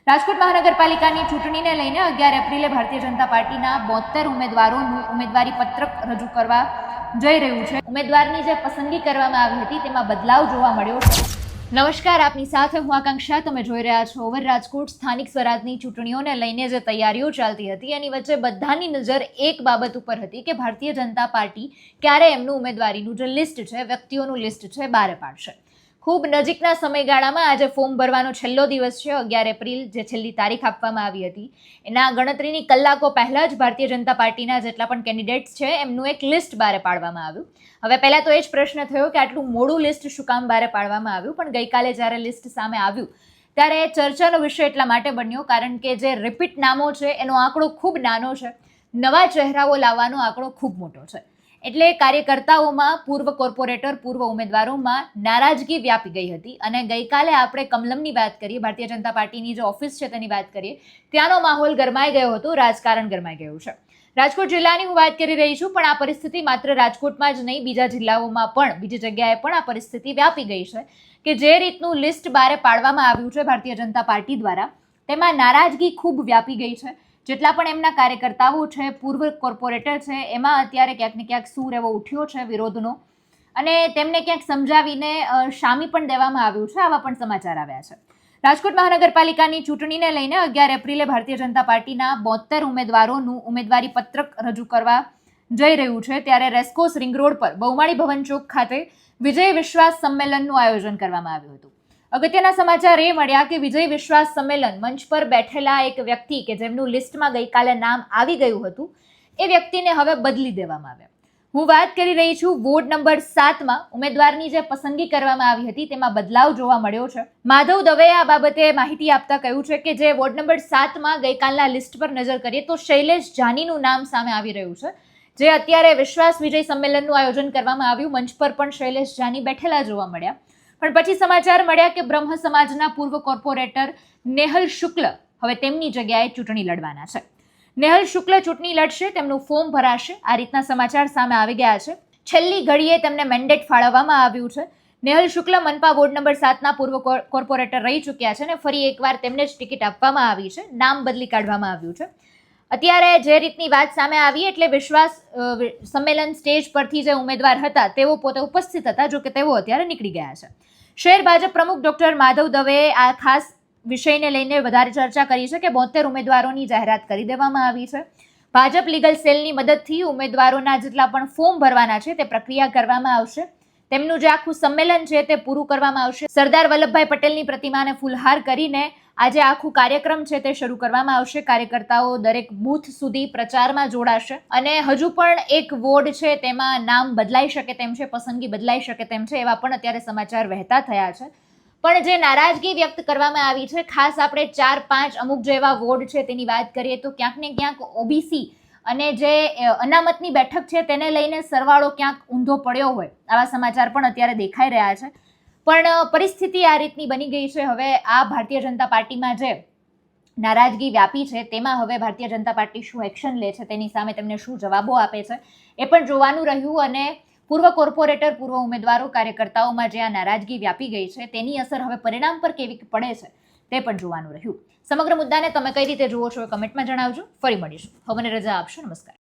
રાજકોટ મહાનગરપાલિકાની ચૂંટણીને લઈને 11 એપ્રિલે ભારતીય જનતા પાર્ટીના 72 ઉમેદવારોનું ઉમેદવારી પત્રક રજૂ કરવા જઈ રહ્યું છે। ઉમેદવારની જે પસંદગી કરવામાં આવી હતી તેમાં બદલાવ જોવા મળ્યો છે। નમસ્કાર, આપની સાથે હું આકાંક્ષા। તમે જોઈ રહ્યા છો ઓવર રાજકોટ। સ્થાનિક સ્વરાજની ચૂંટણીઓને લઈને જે તૈયારીઓ ચાલતી હતી એની વચ્ચે બધાની નજર એક બાબત ઉપર હતી કે ભારતીય જનતા પાર્ટી ક્યારે એમનું ઉમેદવારીનું જે લિસ્ટ છે, વ્યક્તિઓનું લિસ્ટ છે, બહાર પાડશે। ખૂબ નજીકના સમયગાળામાં આજે ફોર્મ ભરવાનો છેલ્લો દિવસ છે 11 એપ્રિલ, જે છેલ્લી તારીખ આપવામાં આવી હતી એના ગણતરીની કલાકો પહેલા જ ભારતીય જનતા પાર્ટીના જેટલા પણ કેન્ડિડેટ્સ છે એમનું એક લિસ્ટ બહાર પાડવામાં આવ્યું। હવે પહેલા તો એ જ પ્રશ્ન થયો કે આટલું મોડું લિસ્ટ શું કામ બહાર પાડવામાં આવ્યું, પણ ગઈકાલે જ્યારે લિસ્ટ સામે આવ્યું ત્યારે ચર્ચાનો વિષય એટલા માટે બન્યો કારણ કે જે રિપીટ નામો છે એનો આંકડો ખૂબ નાનો છે, નવા ચહેરાઓ લાવવાનો આંકડો ખૂબ મોટો છે। એટલે કાર્યકર્તાઓમાં, પૂર્વ કોર્પોરેટર, પૂર્વ ઉમેદવારોમાં નારાજગી વ્યાપી ગઈ હતી અને ગઈકાલે આપણે કમલમની વાત કરીએ, ભારતીય જનતા પાર્ટીની જે ઓફિસ છે તેની વાત કરીએ, ત્યાંનો માહોલ ગરમાઈ ગયો હતો, રાજકારણ ગરમાઈ ગયું છે। રાજકોટ જિલ્લાની હું વાત કરી રહી છું, પણ આ પરિસ્થિતિ માત્ર રાજકોટમાં જ નહીં, બીજા જિલ્લાઓમાં પણ, બીજી જગ્યાએ પણ આ પરિસ્થિતિ વ્યાપી ગઈ છે કે જે રીતનું લિસ્ટ બહાર પાડવામાં આવ્યું છે ભારતીય જનતા પાર્ટી દ્વારા, તેમાં નારાજગી ખૂબ વ્યાપી ગઈ છે। જેટલા પણ એમના કાર્યકર્તાઓ છે, પૂર્વ કોર્પોરેટર છે, એમાં અત્યારે ક્યાંક ને ક્યાંક સૂર એવો ઉઠ્યો છે વિરોધનો અને તેમને ક્યાંક સમજાવીને શામી પણ દેવામાં આવ્યું છે। આવા પણ સમાચાર આવ્યા છે। રાજકોટ મહાનગરપાલિકાની ચૂંટણીને લઈને 11 એપ્રિલે ભારતીય જનતા પાર્ટીના 72 ઉમેદવારોનું ઉમેદવારી પત્રક રજૂ કરવા જઈ રહ્યું છે ત્યારે રેસકોર્સ રિંગ રોડ પર બહુમાળી ભવન ચોક ખાતે વિજય વિશ્વાસ સંમેલનનું આયોજન કરવામાં આવ્યું હતું। અગત્યના સમાચાર એ મળ્યા કે વિજય વિશ્વાસ સંમેલન મંચ પર બેઠેલા એક વ્યક્તિ કે જેમનું લિસ્ટમાં ગઈકાલે નામ આવી ગયું હતું એ વ્યક્તિને હવે બદલી દેવામાં આવ્યા। હું વાત કરી રહી છું વોર્ડ નંબર 7માં ઉમેદવારની જે પસંદગી કરવામાં આવી હતી તેમાં બદલાવ જોવા મળ્યો છે। માધવ દવેએ આ બાબતે માહિતી આપતા કહ્યું છે કે જે વોર્ડ નંબર 7માં ગઈકાલના લિસ્ટ પર નજર કરીએ તો શૈલેષ જાનીનું નામ સામે આવી રહ્યું છે, જે અત્યારે વિશ્વાસ વિજય સંમેલનનું આયોજન કરવામાં આવ્યું, મંચ પર પણ શૈલેષ જાની બેઠેલા જોવા મળ્યા। પણ પછી સમાચાર મળ્યા કે બ્રહ્મ સમાજના પૂર્વ કોર્પોરેટર નેહલ શુક્લ હવે તેમની જગ્યાએ ચૂંટણી લડવાના છે। નેહલ શુક્લ ચૂંટણી લડશે, તેમનું ફોર્મ ભરાશે, આ રીતના સમાચાર સામે આવી ગયા છે। છેલ્લી ઘડીએ તેમને મેન્ડેટ ફાળવવામાં આવ્યું છે। નેહલ શુક્લ મનપા વોર્ડ નંબર 7ના પૂર્વ કોર્પોરેટર રહી ચૂક્યા છે અને ફરી એકવાર તેમને જ ટિકિટ આપવામાં આવી છે, નામ બદલી કાઢવામાં આવ્યું છે। અત્યારે જે રીતની વાત સામે આવી એટલે વિશ્વાસ સંમેલન સ્ટેજ પરથી જે ઉમેદવાર હતા તેઓ પોતે ઉપસ્થિત હતા, જો કે તેઓ અત્યારે નીકળી ગયા છે। શહેર ભાજપ પ્રમુખ ડોક્ટર માધવ દવેએ આ ખાસ વિષયને લઈને વધારે ચર્ચા કરી છે કે 72 ઉમેદવારોની જાહેરાત કરી દેવામાં આવી છે। ભાજપ લીગલ સેલની મદદથી ઉમેદવારોના જેટલા પણ ફોર્મ ભરવાના છે તે પ્રક્રિયા કરવામાં આવશે। તેમનું જે આખું સંમેલન છે તે પૂરું કરવામાં આવશે। સરદાર વલ્લભભાઈ પટેલની પ્રતિમાને ફૂલહાર કરીને આજે આખું કાર્યક્રમ છે તે શરૂ કરવામાં આવશે। કાર્યકર્તાઓ દરેક બૂથ સુધી પ્રચારમાં જોડાશે અને હજુ પણ એક વોર્ડ છે તેમાં નામ બદલાઈ શકે તેમ છે, પસંદગી બદલાઈ શકે તેમ છે, એવા પણ અત્યારે સમાચાર વહેતા થયા છે। પણ જે નારાજગી વ્યક્ત કરવામાં આવી છે, ખાસ આપણે 4-5 અમુક જે એવા વોર્ડ છે તેની વાત કરીએ તો ક્યાંક ને ક્યાંક ઓબીસી અને જે અનામતની બેઠક છે તેને લઈને સરવાળો ક્યાંક ઊંધો પડ્યો હોય આવા સમાચાર પણ અત્યારે દેખાઈ રહ્યા છે। પણ પરિસ્થિતિ આ રીતની બની ગઈ છે। હવે આ ભારતીય જનતા પાર્ટીમાં જે નારાજગી વ્યાપી છે તેમાં હવે ભારતીય જનતા પાર્ટી શું એક્શન લે છે, તેની સામે તેમને શું જવાબો આપે છે એ પણ જોવાનું રહ્યું અને પૂર્વ કોર્પોરેટર, પૂર્વ ઉમેદવારો, કાર્યકર્તાઓમાં જે આ નારાજગી વ્યાપી ગઈ છે તેની અસર હવે પરિણામ પર કેવી પડે છે તે પણ જોવાનું રહ્યું। સમગ્ર મુદ્દાને તમે કઈ રીતે જુઓ છો કમેન્ટમાં જણાવજો। ફરી મળીશું, હવે મને રજા આપશો। નમસ્કાર।